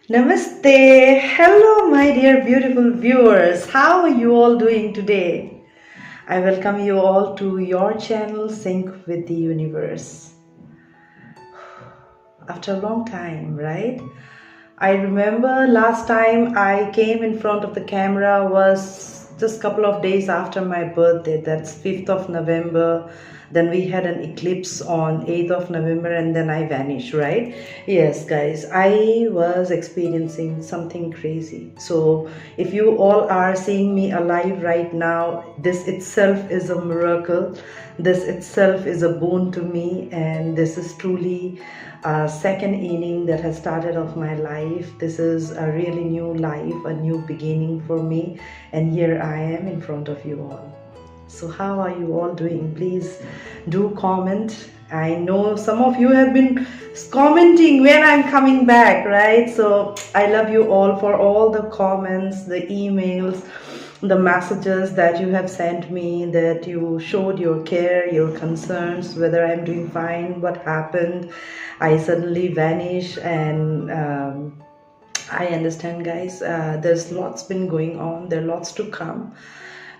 Namaste. Hello, my dear beautiful viewers. How are you all doing today? I welcome you all to your channel, Sync with the Universe. After a long time, right? I remember last time I came in front of the camera was just a couple of days after my birthday. That's 5th of November. Then we had an eclipse on 8th of November and then I vanished, right? Yes, guys, I was experiencing something crazy. So if you all are seeing me alive right now, this itself is a miracle. This itself is a boon to me, and this is truly a second inning that has started off my life. This is a really new life, a new beginning for me, and here I am in front of you all. So how are you all doing? Please do comment. I know some of you have been commenting when I'm coming back, right? So I love you all for all the comments, the emails, the messages that you have sent me, that you showed your care, your concerns, whether I'm doing fine, what happened. I suddenly vanish, and I understand, guys. There's lots been going on. There are lots to come.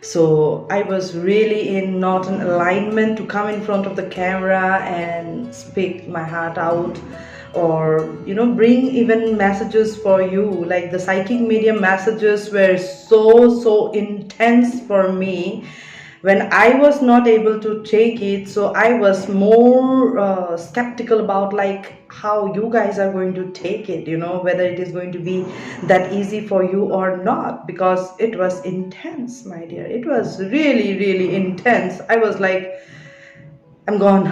So I was really in not an alignment to come in front of the camera and speak my heart out, or bring even messages for you. Like the psychic medium messages were so intense for me when I was not able to take it. So I was more skeptical about like how you guys are going to take it, whether it is going to be that easy for you or not, because it was intense, my dear. It was really intense. I was like, I'm gone.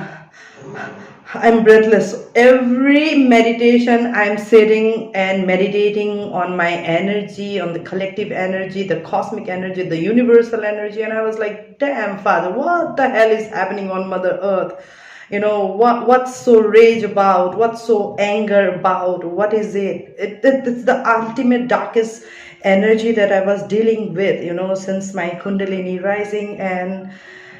I'm breathless. Every meditation, I'm sitting and meditating on my energy, on the collective energy, the cosmic energy, the universal energy. And I was like, damn, Father, what the hell is happening on Mother Earth? What's so rage about? What's so anger about? What is it? It's the ultimate darkest energy that I was dealing with, since my Kundalini rising, and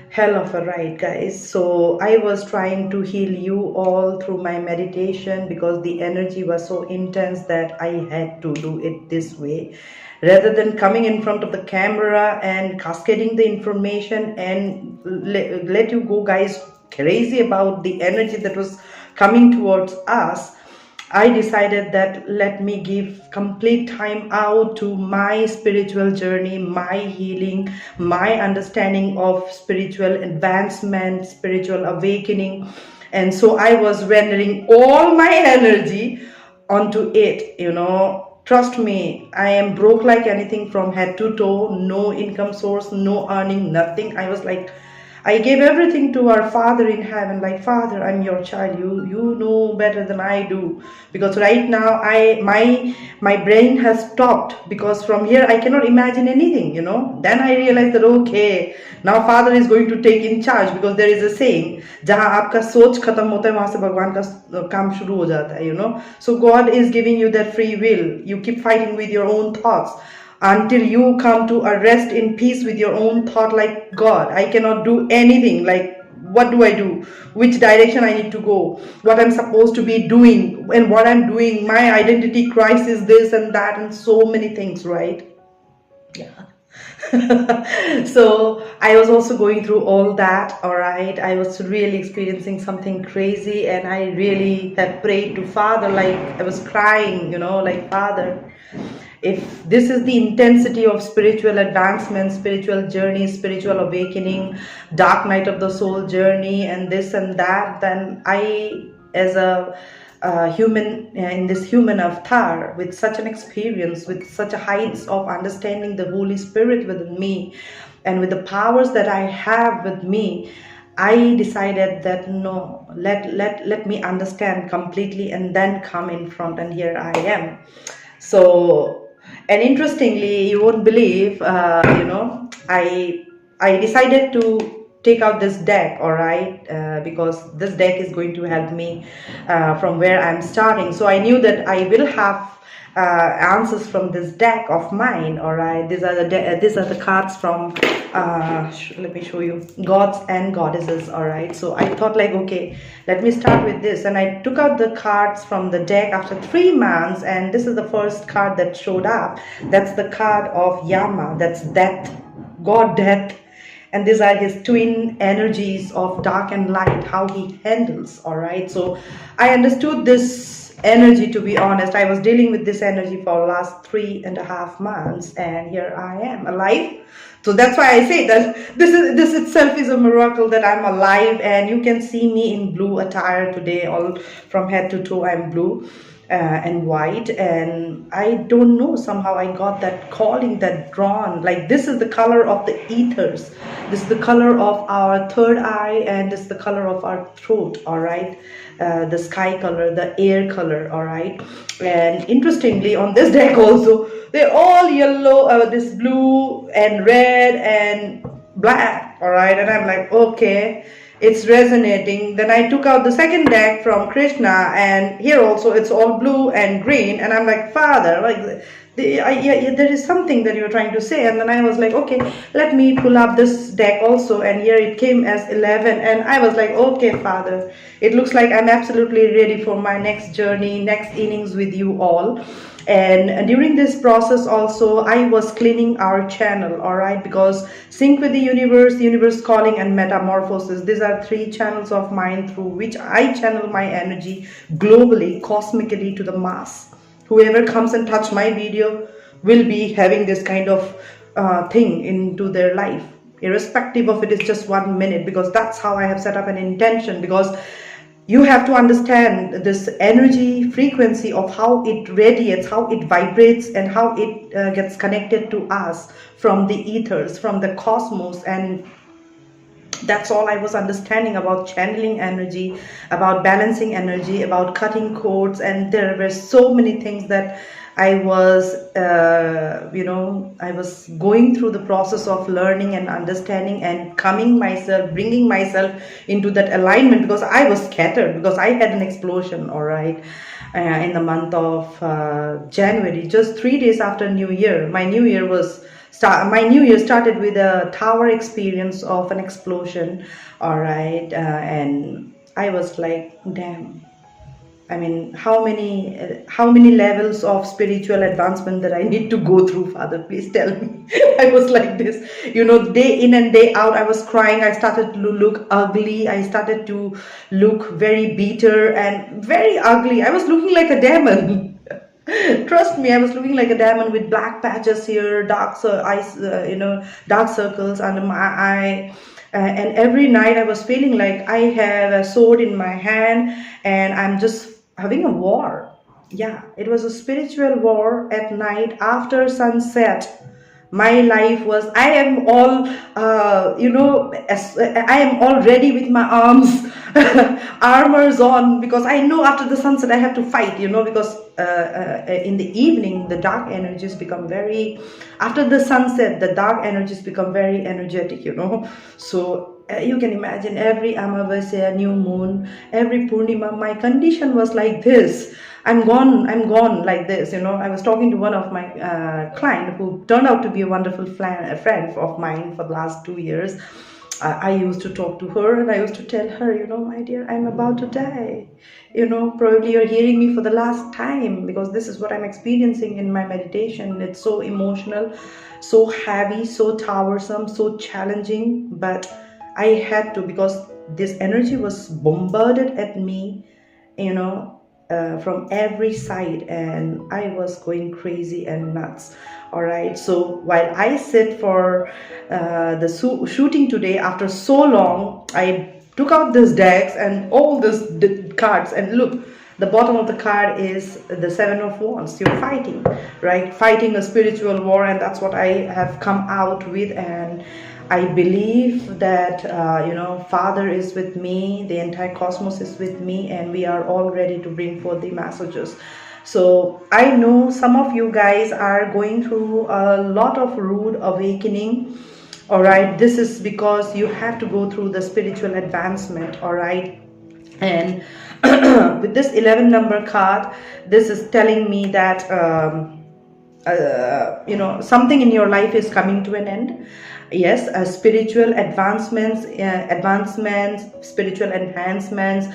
hell of a ride, guys. So I was trying to heal you all through my meditation, because the energy was so intense that I had to do it this way, rather than coming in front of the camera and cascading the information and let you go guys crazy about the energy that was coming towards us. I decided that let me give complete time out to my spiritual journey, my healing, my understanding of spiritual advancement, spiritual awakening. And so I was rendering all my energy onto it. Trust me, I am broke like anything from head to toe. No income source, no earning, nothing. I was like, I gave everything to our Father in heaven, like, Father, I'm your child. You know better than I do. Because right now my brain has stopped, because from here I cannot imagine anything, Then I realized that okay, now Father is going to take in charge, because there is a saying, जहाँ आपका सोच खत्म होता है वहाँ से भगवान का काम शुरू हो जाता है, So God is giving you that free will. You keep fighting with your own thoughts until you come to a rest in peace with your own thought, like, God, I cannot do anything. Like, what do I do? Which direction I need to go? What I'm supposed to be doing, and what I'm doing, my identity crisis, this and that, and so many things, right? Yeah. So I was also going through all that, all right. I was really experiencing something crazy, and I really had prayed to Father, like I was crying, like, Father, if this is the intensity of spiritual advancement, spiritual journey, spiritual awakening, dark night of the soul journey, and this and that, then I, as a human in this human avatar, with such an experience, with such a heights of understanding the Holy Spirit within me, and with the powers that I have with me, I decided that no, let me understand completely and then come in front, and here I am. So, and interestingly, you won't believe, I decided to take out this deck, all right, because this deck is going to help me from where I'm starting. So I knew that I will have answers from this deck of mine. All right, these are the cards from let me show you, gods and goddesses. All right, so I thought like, okay, let me start with this, and I took out the cards from the deck after 3 months, and this is the first card that showed up. That's the card of Yama. That's death, god death. And these are his twin energies of dark and light, how he handles. All right, so I understood this energy. To be honest, I was dealing with this energy for the last 3.5 months, and here I am alive. So that's why I say that this itself is a miracle, that I'm alive. And you can see me in blue attire today, all from head to toe. I'm blue and white, and I don't know, somehow I got that calling, that drawn, like this is the color of the ethers, this is the color of our third eye, and this is the color of our throat. All right, the sky color, the air color. All right, and interestingly on this deck also, they're all yellow, this blue and red and black. All right, and I'm like, okay, it's resonating. Then I took out the second deck from Krishna, and here also it's all blue and green, and I'm like, Father, like yeah, there is something that you're trying to say. And then I was like, okay, let me pull up this deck also, and here it came as 11, and I was like, okay, Father, it looks like I'm absolutely ready for my next journey, next innings with you all. And during this process also, I was cleaning our channel. All right, because sync with the universe calling, and metamorphosis, these are 3 channels of mine through which I channel my energy globally, cosmically, to the mass. Whoever comes and touch my video will be having this kind of thing into their life, irrespective of it is just 1 minute, because that's how I have set up an intention. Because you have to understand this energy frequency of how it radiates, how it vibrates, and how it gets connected to us from the ethers, from the cosmos. And that's all I was understanding about channeling energy, about balancing energy, about cutting cords. And there were so many things that I was, I was going through the process of learning and understanding and bringing myself into that alignment, because I was scattered, because I had an explosion, all right, in the month of January, just 3 days after New Year. My New Year started with a tower experience of an explosion, all right, and I was like, damn. I mean, how many levels of spiritual advancement that I need to go through, Father? Please tell me. I was like this, day in and day out. I was crying. I started to look ugly. I started to look very bitter and very ugly. I was looking like a demon. Trust me, I was looking like a demon with black patches here, dark circles under my eye. And every night I was feeling like I have a sword in my hand, and I'm just having a war. Yeah, it was a spiritual war at night after sunset. My life was, I am all I am all ready with my arms armors on, because I know after the sunset I have to fight, because in the evening the dark energies become very, after the sunset the dark energies become very energetic, so you can imagine every Amavasya, new moon, every Purnima, my condition was like this. I'm gone like this. I was talking to one of my client who turned out to be a wonderful friend of mine for the last 2 years. I used to talk to her, and I used to tell her, my dear, I'm about to die. Probably you're hearing me for the last time, because this is what I'm experiencing in my meditation. It's so emotional, so heavy, so tiresome, so challenging, but I had to, because this energy was bombarded at me, from every side, and I was going crazy and nuts. All right, so while I sit for the shooting today, after so long, I took out these decks and all these cards, and look, the bottom of the card is the 7 of Wands. You're fighting, right? Fighting a spiritual war, and that's what I have come out with. And I believe that, Father is with me, the entire cosmos is with me, and we are all ready to bring forth the messages. So I know some of you guys are going through a lot of rude awakening. All right, this is because you have to go through the spiritual advancement. All right, and With this 11 number card, this is telling me that something in your life is coming to an end. Yes, spiritual advancements, spiritual enhancements,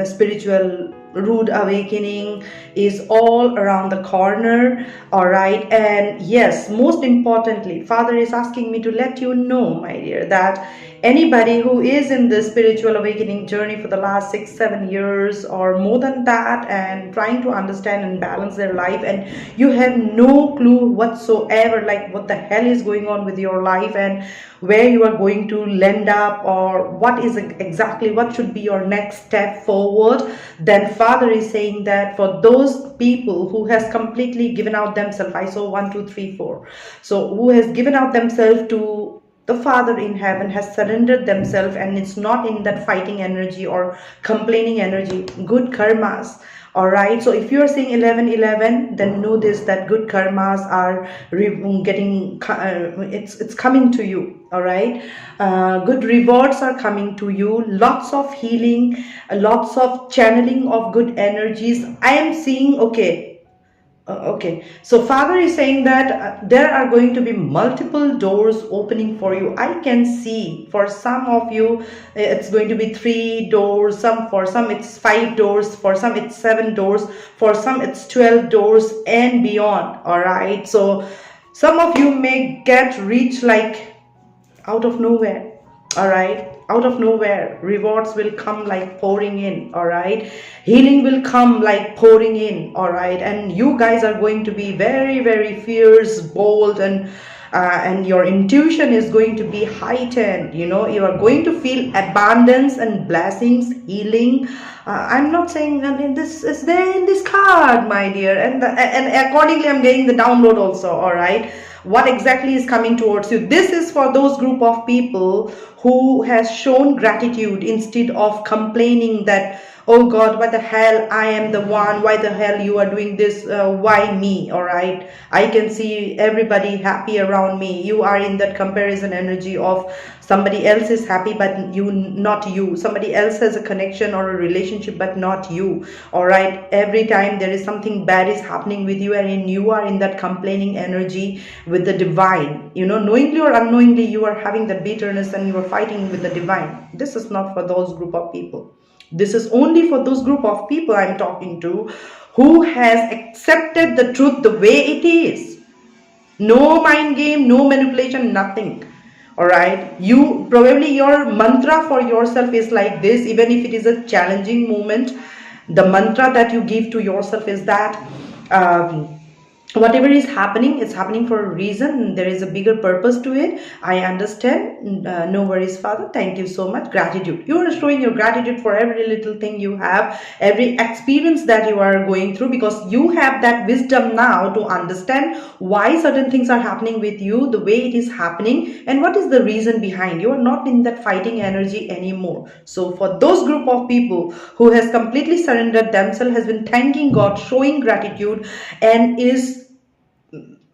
spiritual rude awakening is all around the corner. All right, and yes, most importantly, Father is asking me to let you know, my dear, that anybody who is in this spiritual awakening journey for the last 6-7 years or more than that, and trying to understand and balance their life, and you have no clue whatsoever, like what the hell is going on with your life and where you are going to land up, or what is exactly what should be your next step forward, then Father is saying that for those people who has completely given out themselves, I saw 1 2 3 4, so who has given out themselves to the Father in heaven, has surrendered themselves, and it's not in that fighting energy or complaining energy, good karmas. All right, so if you are seeing 1111, then know this, that good karmas are getting it's coming to you. All right, good rewards are coming to you, lots of healing, lots of channeling of good energies. I am seeing, okay, so Father is saying that there are going to be multiple doors opening for you. I can see for some of you it's going to be 3 doors, for some it's 5 doors, for some it's 7 doors, for some it's 12 doors and beyond. All right, so some of you may get rich like out of nowhere. All right, out of nowhere, rewards will come like pouring in. All right, healing will come like pouring in. All right, and you guys are going to be very, very fierce, bold, and your intuition is going to be heightened. You know, you are going to feel abundance and blessings, healing. I'm not saying, I mean, this is there in this card, my dear, and accordingly I'm getting the download also. All right, what exactly is coming towards you? This is for those group of people who has shown gratitude instead of complaining that, oh God, what the hell, I am the one, why the hell you are doing this, why me? All right, I can see everybody happy around me. You are in that comparison energy of somebody else is happy but not you, somebody else has a connection or a relationship but not you. All right, every time there is something bad is happening with you, and you are in that complaining energy with the divine, you know, knowingly or unknowingly you are having that bitterness and you are fighting with the divine. This is not for those group of people. This is only for those group of people I'm talking to, who has accepted the truth the way it is. No mind game, no manipulation, nothing. All right, you probably, your mantra for yourself is like this, even if it is a challenging moment, the mantra that you give to yourself is that whatever is happening, it's happening for a reason. There is a bigger purpose to it. I understand. No worries, Father. Thank you so much. Gratitude. You are showing your gratitude for every little thing you have, every experience that you are going through, because you have that wisdom now to understand why certain things are happening with you, the way it is happening, and what is the reason behind. You are not in that fighting energy anymore. So for those group of people who has completely surrendered themselves, has been thanking God, showing gratitude, and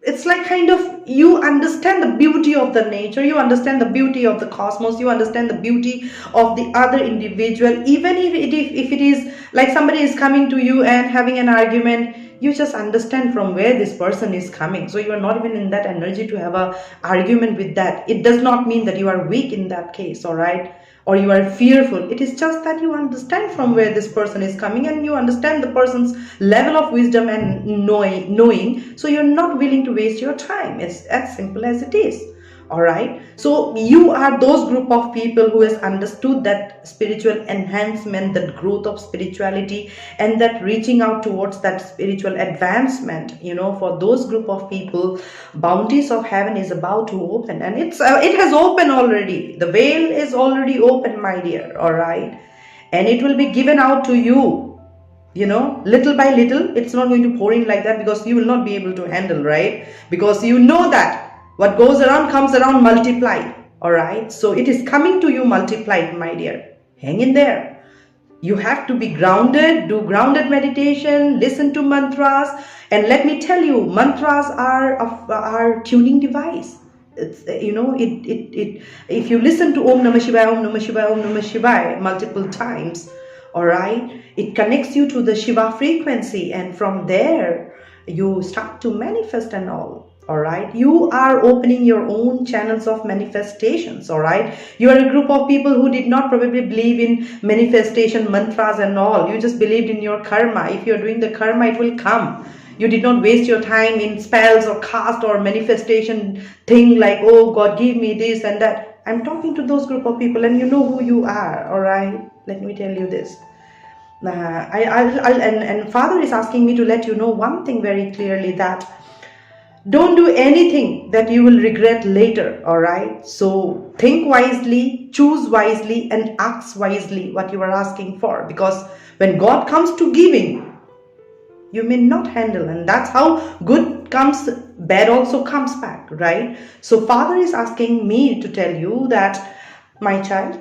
it's like kind of, you understand the beauty of the nature, you understand the beauty of the cosmos, you understand the beauty of the other individual. Even if it is like somebody is coming to you and having an argument, you just understand from where this person is coming. So you are not even in that energy to have a argument with that. It does not mean that you are weak in that case, all right, or you are fearful. It is just that you understand from where this person is coming, and you understand the person's level of wisdom and knowing, so you're not willing to waste your time. It's as simple as it is. All right, so you are those group of people who has understood that spiritual enhancement, that growth of spirituality, and that reaching out towards that spiritual advancement. You know, for those group of people, bounties of heaven is about to open, and it has opened already. The veil is already open, my dear. All right, and it will be given out to you, you know, little by little. It's not going to pour in like that, because you will not be able to handle, right? Because you know that what goes around comes around multiplied. All right, so it is coming to you multiplied, my dear. Hang in there. You have to be grounded, do grounded meditation, listen to mantras, and let me tell you, mantras are tuning device. It's, you know, if you listen to Om Namah Shivaya, Om Namah Shivaya, Om Namah Shivaya multiple times, all right? It connects you to the Shiva frequency, and from there you start to manifest and all right? You are opening your own channels of manifestations, all right? You are a group of people who did not probably believe in manifestation mantras and all. You just believed in your karma. If you're doing the karma, it will come. You did not waste your time in spells or cast or manifestation thing like, oh God, give me this and that. I'm talking to those group of people, and you know who you are, all right? Let me tell you this. And Father is asking me to let you know one thing very clearly, that don't do anything that you will regret later, all right? So think wisely, choose wisely, and ask wisely what you are asking for. Because when God comes to giving, you may not handle, and that's how good comes, bad also comes back, right? So Father is asking me to tell you that, my child,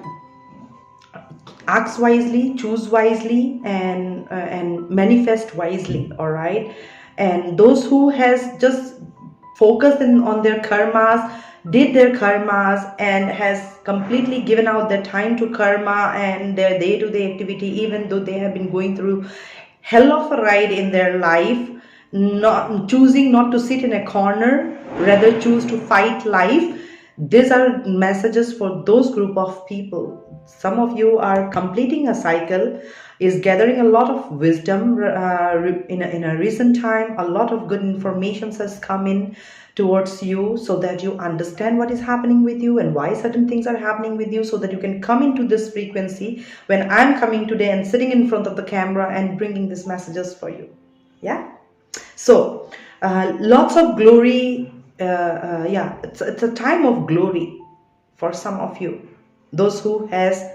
act wisely, choose wisely, and manifest wisely, all right? And those who has just focused on their karmas, did their karmas, and has completely given out their time to karma and their day-to-day activity, even though they have been going through hell of a ride in their life, not choosing not to sit in a corner, rather choose to fight life. These are messages for those group of people. Some of you are completing a cycle, is gathering a lot of wisdom in a recent time. A lot of good information has come in towards you, so that you understand what is happening with you and why certain things are happening with you, so that you can come into this frequency when I'm coming today and sitting in front of the camera and bringing these messages for you. Yeah. So lots of glory. Yeah, it's a time of glory for some of you, those who has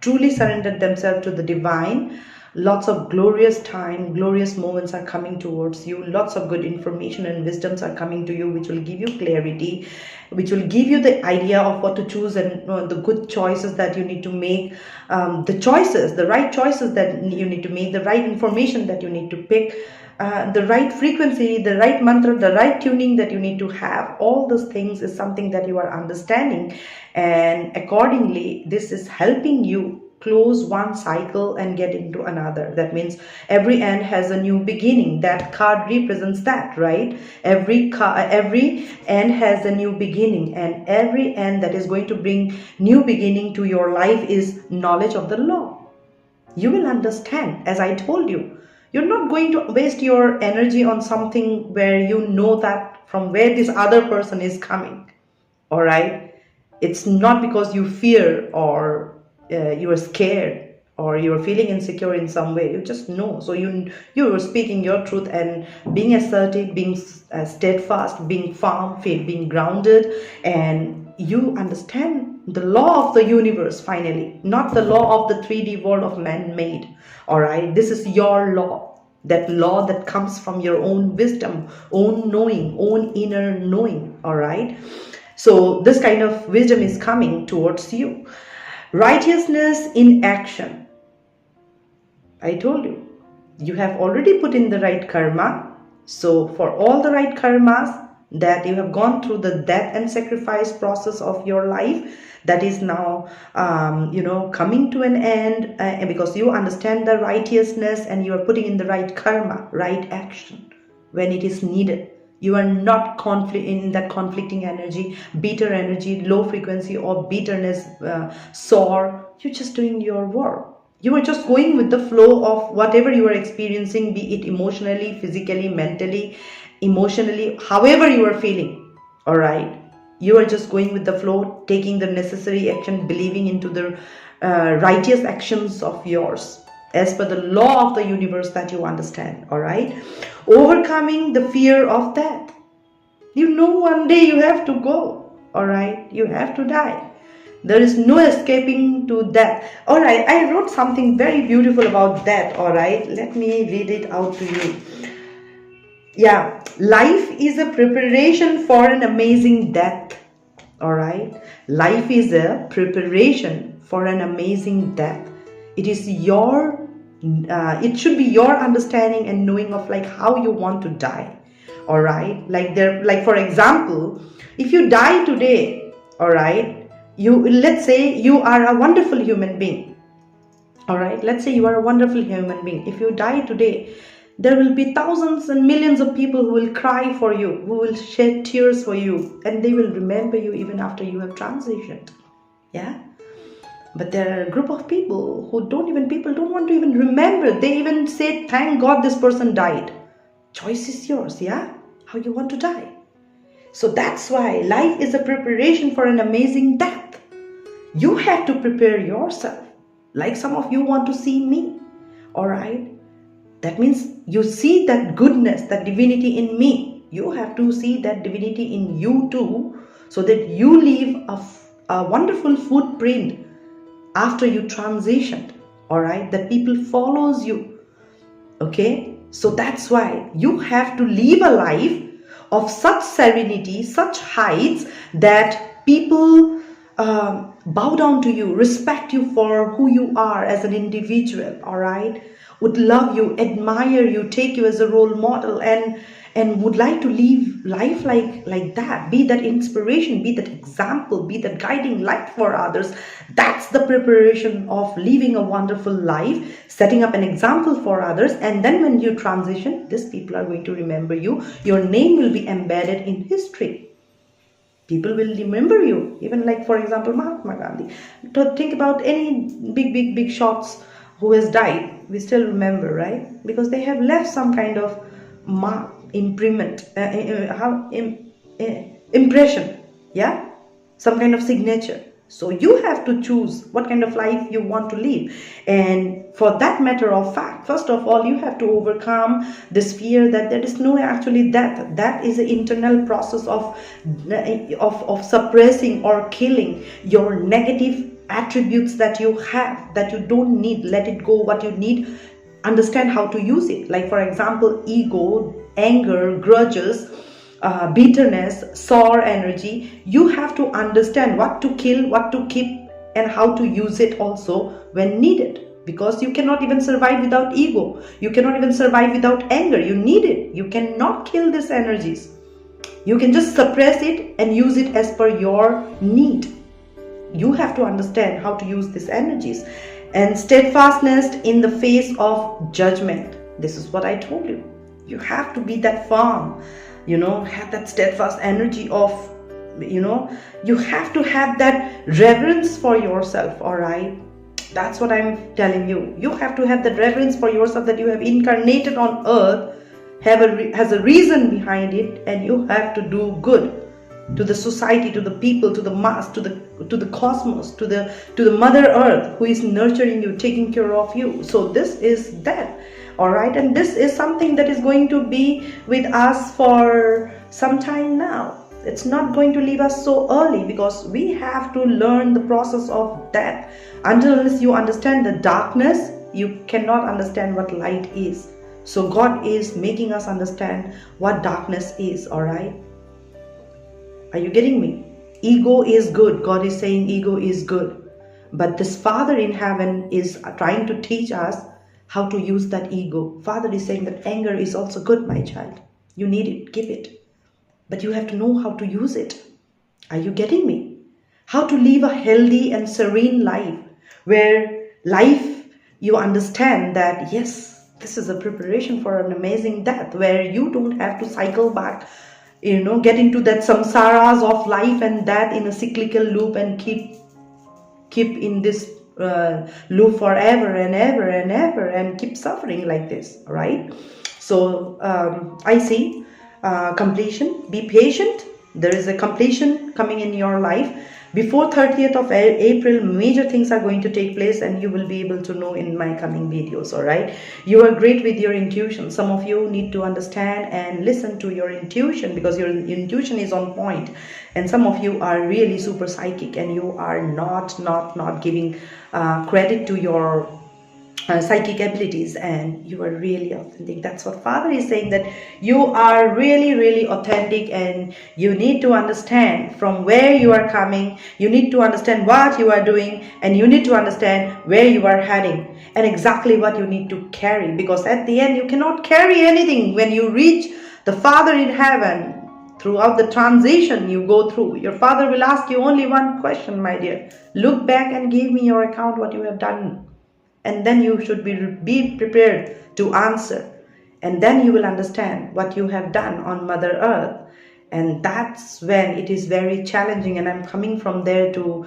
truly surrendered themselves to the divine. Lots of glorious time, glorious moments are coming towards you. Lots of good information and wisdoms are coming to you, which will give you clarity, which will give you the idea of what to choose, and the good choices that you need to make, the right choices that you need to make, the right information that you need to pick, the right frequency, the right mantra, the right tuning that you need to have. All those things is something that you are understanding, and accordingly this is helping you close one cycle and get into another. That means every end has a new beginning. That card represents that, right? Every end has a new beginning, and every end that is going to bring new beginning to your life is knowledge of the law. You will understand, as I told you. You're not going to waste your energy on something where you know that from where this other person is coming, all right? It's not because you fear, or you are scared, or you are feeling insecure in some way. You just know. So you are speaking your truth and being assertive, being steadfast, being firm, being grounded, and you understand the law of the universe finally, not the law of the 3D world of man-made. All right, this is your law, that law that comes from your own wisdom, own knowing, own inner knowing. All right, so this kind of wisdom is coming towards you. Righteousness in action. I told you, you have already put in the right karma. So for all the right karmas that you have gone through the death and sacrifice process of your life, that is now coming to an end, because you understand the righteousness and you are putting in the right karma, right action when it is needed. You are not in that conflicting energy, bitter energy, low frequency, or bitterness, sore. You're just doing your work. You are just going with the flow of whatever you are experiencing, be it emotionally, physically, mentally, emotionally, however you are feeling. All right. You are just going with the flow, taking the necessary action, believing into the righteous actions of yours, as per the law of the universe that you understand. All right. Overcoming the fear of death. You know one day you have to go. All right. You have to die. There is no escaping to death. All right. I wrote something very beautiful about death. All right. Let me read it out to you. Yeah. Life is a preparation for an amazing death. All right. Life is a preparation for an amazing death. It is it should be your understanding and knowing of like how you want to die. All right. Like for example, if you die today, all right, let's say you are a wonderful human being. All right, let's say you are a wonderful human being. If you die today, there will be thousands and millions of people who will cry for you, who will shed tears for you, and they will remember you even after you have transitioned. Yeah. But there are a group of people who people don't want to even remember. They even say, thank God this person died. Choice is yours, yeah? How you want to die. So that's why life is a preparation for an amazing death. You have to prepare yourself. Like some of you want to see me. Alright? That means you see that goodness, that divinity in me. You have to see that divinity in you too, so that you leave a wonderful footprint after you transitioned. Alright? That people follows you. Okay? So that's why you have to live a life of such serenity, such heights, that people bow down to you, respect you for who you are as an individual, all right? Would love you, admire you, take you as a role model, and would like to live life like that. Be that inspiration, be that example, be that guiding light for others. That's the preparation of living a wonderful life, setting up an example for others. And then when you transition, these people are going to remember you. Your name will be embedded in history. People will remember you, even like, for example, Mahatma Gandhi. To think about any big shots who has died, we still remember, right? Because they have left some kind of mark, imprint, impression, yeah, some kind of signature. So you have to choose what kind of life you want to live. And for that matter of fact, first of all, you have to overcome this fear that there is no actually death. That is an internal process of suppressing or killing your negative attributes that you have, that you don't need. Let it go. What you need, understand how to use it. Like, for example, ego, anger, grudges, bitterness, sore energy. You have to understand what to kill, what to keep, and how to use it also when needed. Because you cannot even survive without ego. You cannot even survive without anger. You need it. You cannot kill these energies. You can just suppress it and use it as per your need. You have to understand how to use these energies. And steadfastness in the face of judgment. This is what I told you. You have to be that firm. Have that steadfast energy of, you have to have that reverence for yourself, all right? That's what I'm telling you. You have to have that reverence for yourself, that you have incarnated on earth, has a reason behind it, and you have to do good to the society, to the people, to the mass, to the cosmos, to the mother earth who is nurturing you, taking care of you. So this is that. All right, and this is something that is going to be with us for some time now. It's not going to leave us so early, because we have to learn the process of death. Unless you understand the darkness, you cannot understand what light is. So God is making us understand what darkness is, all right? Are you getting me? Ego is good. God is saying ego is good. But this Father in heaven is trying to teach us how to use that ego. Father is saying that anger is also good, my child. You need it, give it. But you have to know how to use it. Are you getting me? How to live a healthy and serene life, where life, you understand that, yes, this is a preparation for an amazing death, where you don't have to cycle back, get into that samsaras of life and death in a cyclical loop and keep in this loop forever and ever and ever, and keep suffering like this, right? So I see completion. Be patient. There is a completion coming in your life. Before 30th of April, major things are going to take place, and you will be able to know in my coming videos, all right? You are great with your intuition. Some of you need to understand and listen to your intuition, because your intuition is on point. And some of you are really super psychic, and you are not giving credit to your psychic abilities, and you are really authentic. That's what Father is saying, that you are really authentic, and you need to understand from where you are coming. You need to understand what you are doing, and you need to understand where you are heading, and exactly what you need to carry, because at the end you cannot carry anything. When you reach the Father in heaven, throughout the transition you go through, your Father will ask you only one question, my dear. Look back and give me your account, what you have done. and then you should be prepared to answer, and then you will understand what you have done on Mother Earth. And that's when it is very challenging, and I'm coming from there to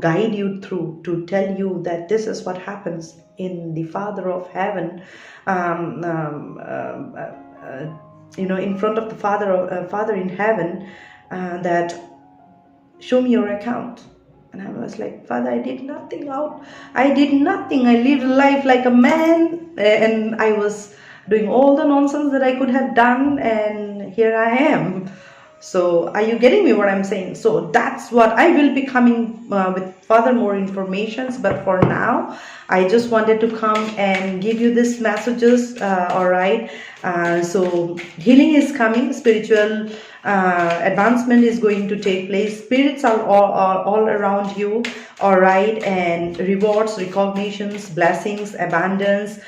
guide you through, to tell you that this is what happens in the Father of Heaven, in front of the Father in heaven, that show me your account. And I was like, Father, I did nothing out. I did nothing. I lived life like a man, and I was doing all the nonsense that I could have done, and here I am. So are you getting me what I'm saying? So that's what I will be coming with further more informations. But for now, I just wanted to come and give you these messages. All right. So healing is coming. Spiritual advancement is going to take place. Spirits are all around you. All right. And rewards, recognitions, blessings, abundance.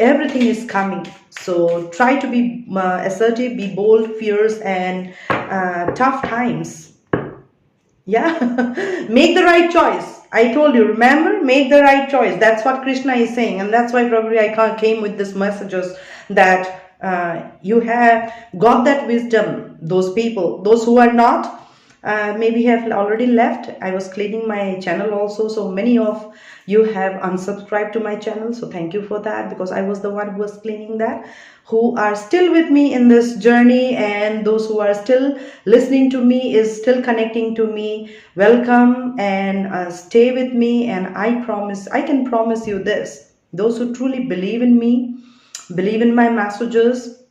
Everything is coming. So try to be assertive, be bold, fierce, and tough times. Yeah. Make the right choice. I told you, remember, make the right choice. That's what Krishna is saying, and that's why probably I came with these messages, that you have got that wisdom. Those people, those who are not, maybe have already left. I was cleaning my channel also, so many of you have unsubscribed to my channel, so thank you for that, because I was the one who was cleaning that. Who are still with me in this journey, and those who are still listening to me, is still connecting to me, welcome, and stay with me. And I can promise you this: those who truly believe in me, believe in my messages,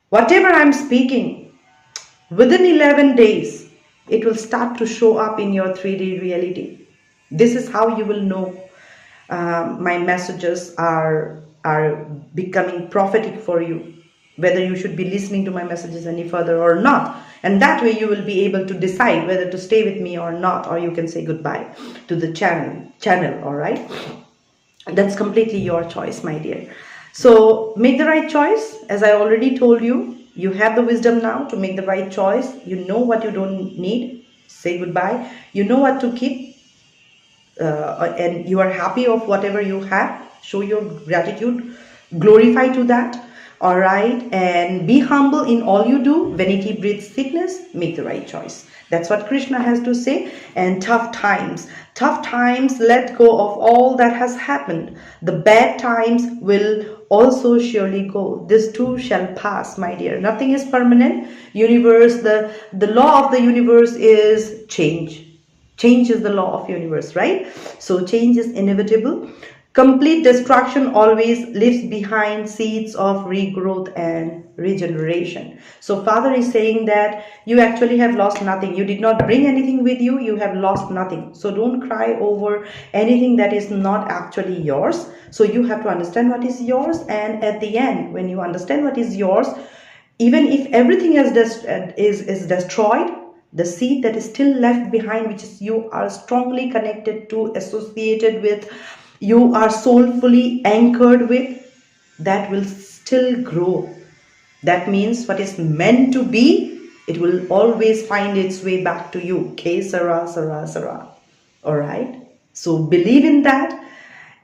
whatever I'm speaking, within 11 days, it will start to show up in your 3D reality. This is how you will know my messages are becoming prophetic for you, whether you should be listening to my messages any further or not. And that way you will be able to decide whether to stay with me or not, or you can say goodbye to the channel. All right. That's completely your choice, my dear. So make the right choice. As I already told you, you have the wisdom now to make the right choice. You know what you don't need. Say goodbye. You know what to keep. And you are happy of whatever you have. Show your gratitude. Glorify to that. All right. And be humble in all you do. Vanity breeds sickness. Make the right choice. That's what Krishna has to say. And tough times. Tough times, let go of all that has happened. The bad times will also surely go. This too shall pass, my dear. Nothing is permanent. Universe, the law of the universe is change. Change is the law of universe, right? So change is inevitable. Complete destruction always leaves behind seeds of regrowth and regeneration. So Father is saying that you actually have lost nothing. You did not bring anything with you. You have lost nothing. So don't cry over anything that is not actually yours. So you have to understand what is yours. And at the end, when you understand what is yours, even if everything is destroyed, the seed that is still left behind, which is you are strongly connected to, associated with, you are soulfully anchored with, that will still grow. That means what is meant to be, it will always find its way back to you. Ke Sara, Sara, Sara. All right. So believe in that.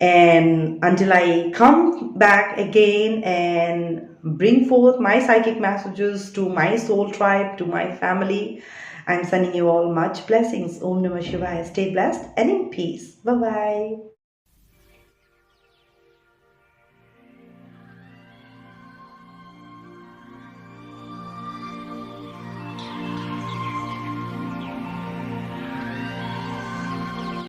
And until I come back again and bring forth my psychic messages to my soul tribe, to my family, I'm sending you all much blessings. Om Namah Shivaya. Stay blessed and in peace. Bye-bye.